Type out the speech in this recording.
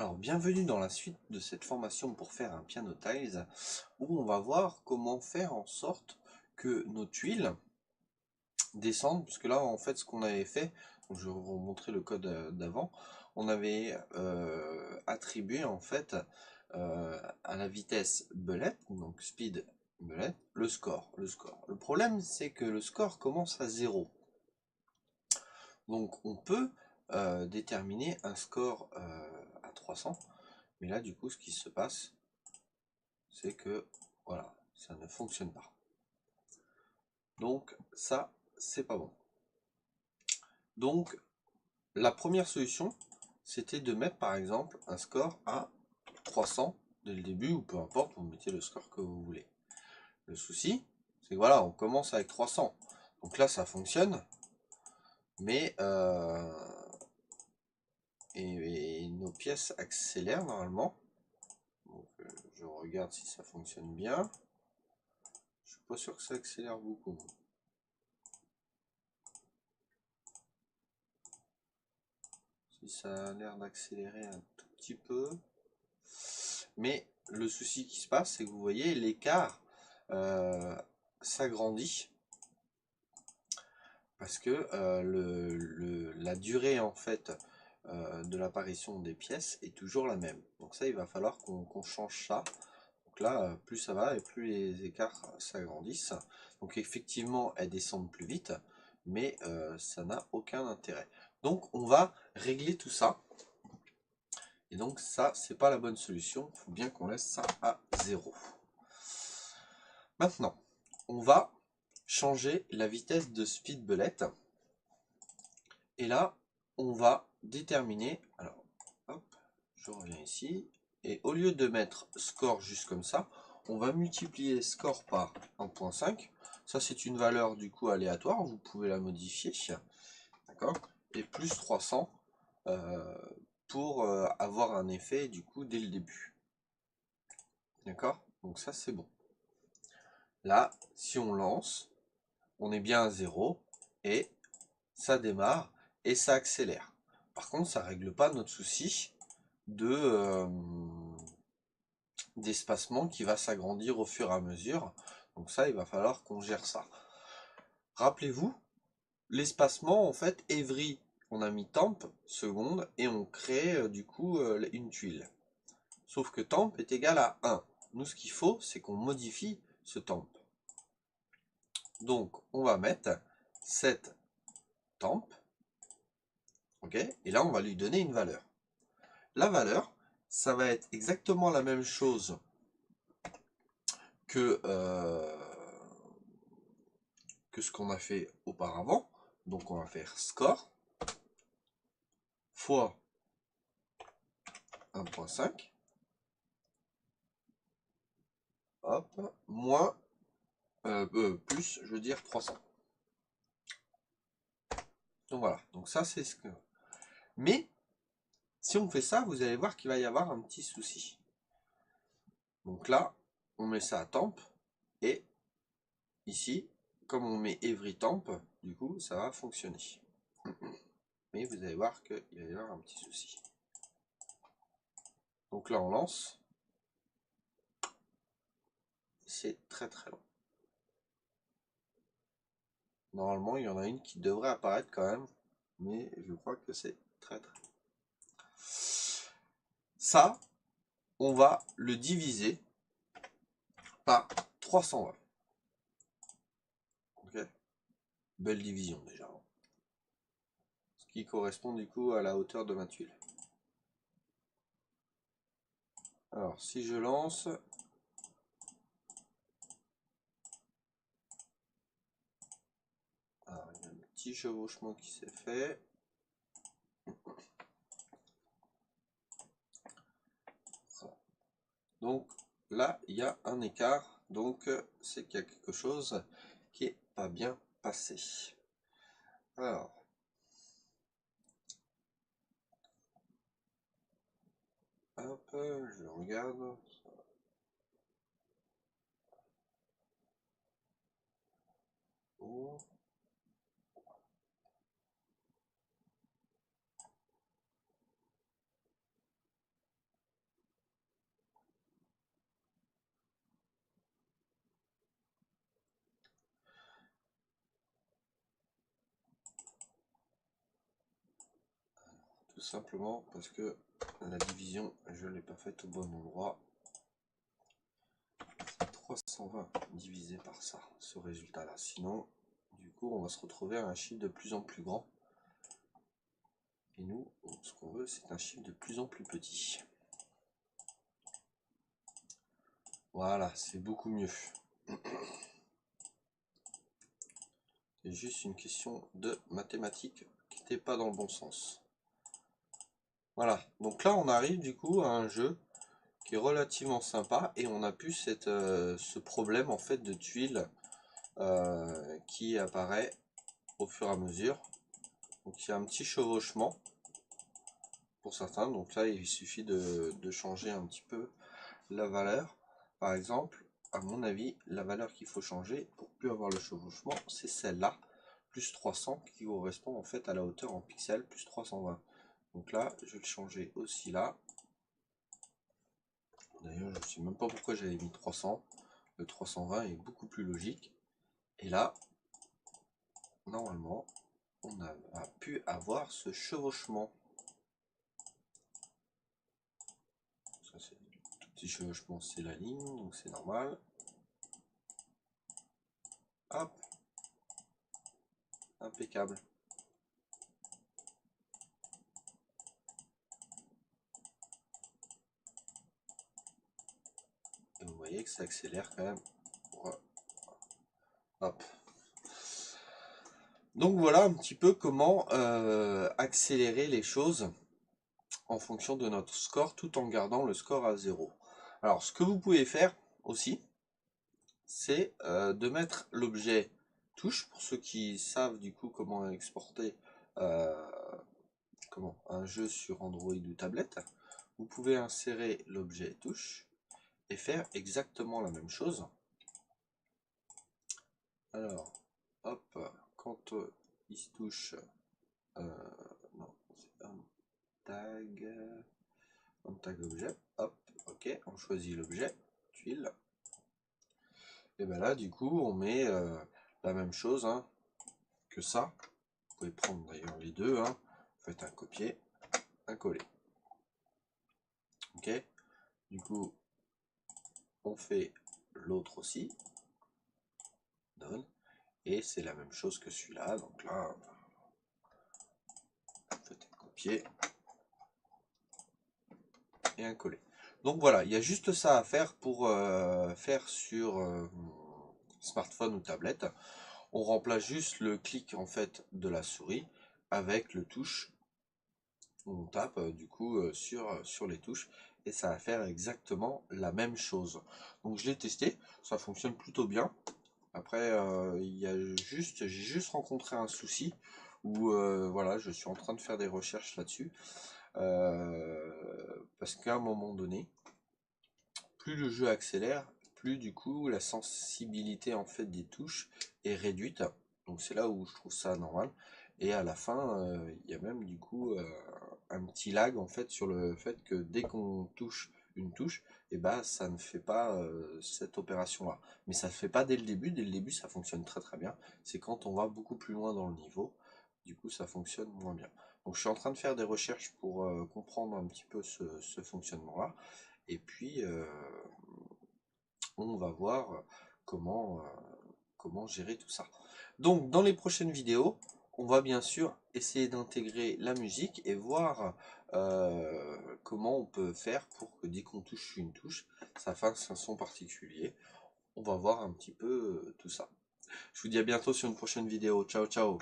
Alors, bienvenue dans la suite de cette formation pour faire un piano tiles, où on va voir comment faire en sorte que nos tuiles descendent, puisque là, en fait, ce qu'on avait fait, donc je vais vous montrer le code d'avant, on avait attribué, en fait, à la vitesse belette, donc speed belette, le score. Le problème, c'est que le score commence à 0. Donc, on peut déterminer un score à 300. Mais là, du coup, ce qui se passe, c'est que, voilà, ça ne fonctionne pas. Donc, ça, c'est pas bon. Donc, la première solution, c'était de mettre, par exemple, un score à 300 dès le début, ou peu importe, vous mettez le score que vous voulez. Le souci, c'est que voilà, on commence avec 300. Donc là, ça fonctionne, mais et nos pièces accélèrent normalement. Donc, je regarde si ça fonctionne bien. Je suis pas sûr que ça accélère beaucoup. Si ça a l'air d'accélérer un tout petit peu. Mais le souci qui se passe, c'est que vous voyez, l'écart s'agrandit. Parce que la durée en fait de l'apparition des pièces est toujours la même. Donc ça, il va falloir qu'on change ça. Donc là, plus ça va et plus les écarts s'agrandissent. Donc effectivement, elles descendent plus vite, mais ça n'a aucun intérêt. Donc on va régler tout ça. Et donc ça, c'est pas la bonne solution. Il faut bien qu'on laisse ça à 0. Maintenant, on va changer la vitesse de speed belette. Et là, on va déterminer. Alors, hop, je reviens ici. Et au lieu de mettre score juste comme ça, on va multiplier score par 1.5. Ça, c'est une valeur du coup aléatoire. Vous pouvez la modifier. D'accord. Et plus 300 pour avoir un effet du coup dès le début. D'accord. Donc ça, c'est bon. Là, si on lance, on est bien à 0 et ça démarre et ça accélère. Par contre, ça ne règle pas notre souci d'espacement qui va s'agrandir au fur et à mesure. Donc ça, il va falloir qu'on gère ça. Rappelez-vous, l'espacement, en fait, every, on a mis temp, seconde, et on crée du coup une tuile. Sauf que temp est égal à 1. Nous, ce qu'il faut, c'est qu'on modifie ce temp. Donc, on va mettre set temp. Ok, et là, on va lui donner une valeur. La valeur, ça va être exactement la même chose que ce qu'on a fait auparavant. Donc, on va faire score fois 1.5. Hop, moins, plus, je veux dire 300. Donc voilà, donc ça c'est ce que... Mais, si on fait ça, vous allez voir qu'il va y avoir un petit souci. Donc là, on met ça à temp, et ici, comme on met every temp, du coup, ça va fonctionner. Mais vous allez voir qu'il va y avoir un petit souci. Donc là, on lance. C'est très très long. Normalement, il y en a une qui devrait apparaître quand même, mais je crois que c'est très très long. Ça, on va le diviser par 320. Ok, belle division déjà. Ce qui correspond du coup à la hauteur de ma tuile. Alors, si je lance... Alors, il y a un petit chevauchement qui s'est fait. Donc là, il y a un écart. Donc, c'est qu'il y a quelque chose qui est pas bien passé. Alors... Hop, je regarde. Oh. tout simplement parce que la division, je ne l'ai pas faite au bon endroit. C'est 320 divisé par ça, ce résultat-là. Sinon, du coup, on va se retrouver à un chiffre de plus en plus grand. Et nous, ce qu'on veut, c'est un chiffre de plus en plus petit. Voilà, c'est beaucoup mieux. C'est juste une question de mathématiques qui n'était pas dans le bon sens. Voilà, donc là on arrive du coup à un jeu qui est relativement sympa et on a plus ce problème en fait de tuiles qui apparaît au fur et à mesure. Donc il y a un petit chevauchement pour certains, donc là il suffit de changer un petit peu la valeur. Par exemple, à mon avis, la valeur qu'il faut changer pour plus avoir le chevauchement, c'est celle-là, plus 300, qui correspond en fait à la hauteur en pixels, plus 320. Donc là, je vais le changer aussi là. D'ailleurs, je ne sais même pas pourquoi j'avais mis 300. Le 320 est beaucoup plus logique. Et là, normalement, on a pu avoir ce chevauchement. Ça, c'est tout petit chevauchement, c'est la ligne, donc c'est normal. Hop, impeccable. Et vous voyez que ça accélère quand même. Hop. Donc voilà un petit peu comment accélérer les choses en fonction de notre score tout en gardant le score à 0. Alors ce que vous pouvez faire aussi, c'est de mettre l'objet touche, pour ceux qui savent du coup comment exporter un jeu sur Android ou tablette. Vous pouvez insérer l'objet touche et faire exactement la même chose. Alors, hop, quand il se touche, non, c'est un tag objet, hop, ok, on choisit l'objet, tuile, et bien là, du coup, on met la même chose hein, que ça. Vous pouvez prendre d'ailleurs les deux, hein. Vous faites un copier, un coller. Ok, du coup, on fait l'autre aussi, donne, et c'est la même chose que celui-là. Donc là, vous faites un copier et un coller. Donc voilà, il y a juste ça à faire pour faire sur smartphone ou tablette. On remplace juste le clic en fait de la souris avec le touche. On tape du coup sur les touches et ça va faire exactement la même chose. Donc je l'ai testé, ça fonctionne plutôt bien. Après j'ai juste rencontré un souci où voilà, je suis en train de faire des recherches là-dessus parce qu'à un moment donné, plus le jeu accélère, plus du coup la sensibilité en fait des touches est réduite. Donc c'est là où je trouve ça normal. Et à la fin, il y a même du coup un petit lag en fait sur le fait que dès qu'on touche une touche, et bah ça ne fait pas cette opération là. Mais ça ne fait pas dès le début. Dès le début, ça fonctionne très très bien. C'est quand on va beaucoup plus loin dans le niveau, du coup ça fonctionne moins bien. Donc je suis en train de faire des recherches pour comprendre un petit peu ce fonctionnement là. Et puis on va voir comment gérer tout ça. Donc dans les prochaines vidéos, on va bien sûr essayer d'intégrer la musique et voir comment on peut faire pour que dès qu'on touche une touche, ça fasse un son particulier. On va voir un petit peu tout ça. Je vous dis à bientôt sur une prochaine vidéo. Ciao ciao.